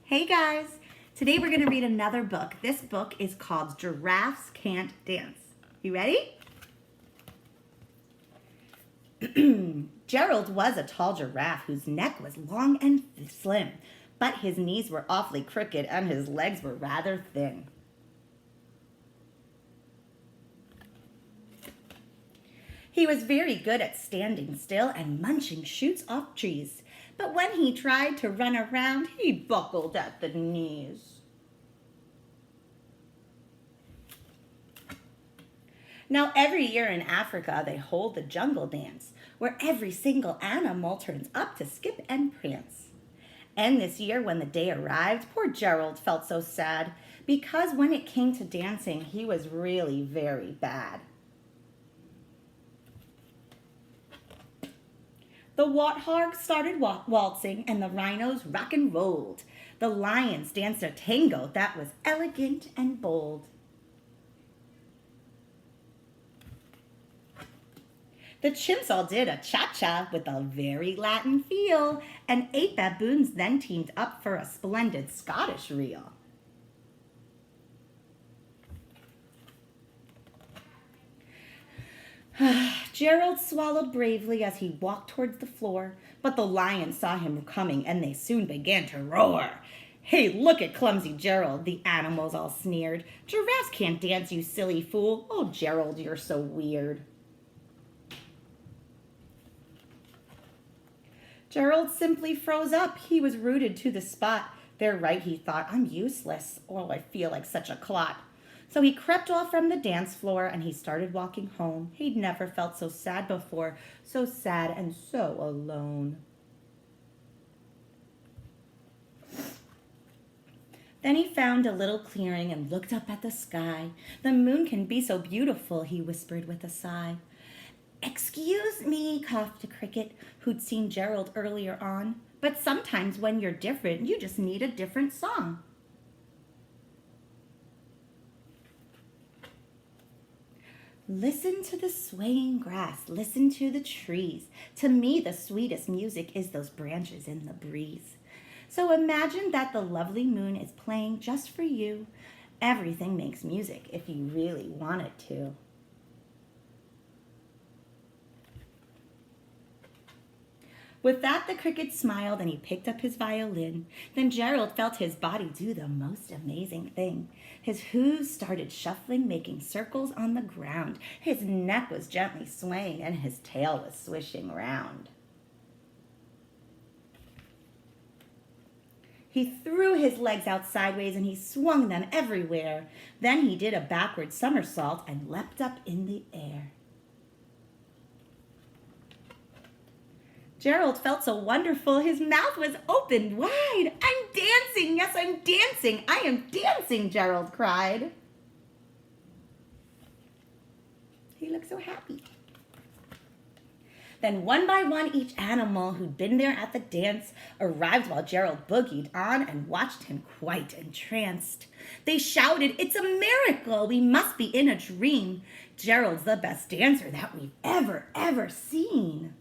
Hey guys! Today we're going to read another book. This book is called Giraffes Can't Dance. You ready? Gerald was a tall giraffe whose neck was long and slim, but his knees were awfully crooked and his legs were rather thin. He was very good at standing still and munching shoots off trees, but when he tried to run around, he buckled at the knees. Now, every year in Africa, they hold the jungle dance, where every single animal turns up to skip and prance. And this year, when the day arrived, poor Gerald felt so sad, because when it came to dancing, he was really very bad. The warthogs started waltzing, and the rhinos rock and rolled. The lions danced a tango that was elegant and bold. The chimps all did a cha-cha with a very Latin feel, and 8 baboons then teamed up for a splendid Scottish reel. Gerald swallowed bravely as he walked towards the floor, but the lions saw him coming and they soon began to roar. "Hey, look at clumsy Gerald," the animals all sneered. "Giraffes can't dance, you silly fool. Oh, Gerald, you're so weird." Gerald simply froze up. He was rooted to the spot. "They're right," he thought. "I'm useless. Oh, I feel like such a clot." So he crept off from the dance floor and he started walking home. He'd never felt so sad before, so sad and so alone. Then he found a little clearing and looked up at the sky. "The moon can be so beautiful," he whispered with a sigh. "Excuse me," coughed a cricket who'd seen Gerald earlier on, "but sometimes when you're different, you just need a different song." Listen to the swaying grass, listen to the trees. To me, the sweetest music is those branches in the breeze. So imagine that the lovely moon is playing just for you. Everything makes music if you really want it to. With that, the cricket smiled and he picked up his violin. Then Gerald felt his body do the most amazing thing. His hooves started shuffling, making circles on the ground. His neck was gently swaying and his tail was swishing round. He threw his legs out sideways and he swung them everywhere. Then he did a backward somersault and leapt up in the air. Gerald felt so wonderful, his mouth was opened wide. "I'm dancing, yes, I'm dancing, I am dancing," Gerald cried. He looked so happy. Then one by one, each animal who'd been there at the dance arrived while Gerald boogied on and watched him quite entranced. They shouted, "It's a miracle, we must be in a dream. Gerald's the best dancer that we've ever seen."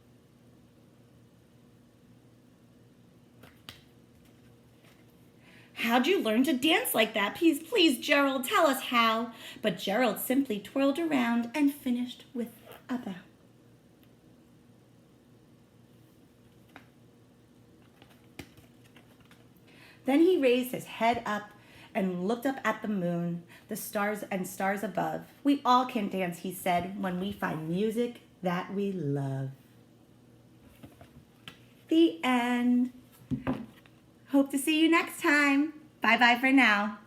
"How'd you learn to dance like that? Please, Gerald, tell us how." But Gerald simply twirled around and finished with a bow. Then he raised his head up and looked up at the moon, the stars and stars above. "We all can dance," he said, "when we find music that we love." The end. Hope to see you next time. Bye-bye for now.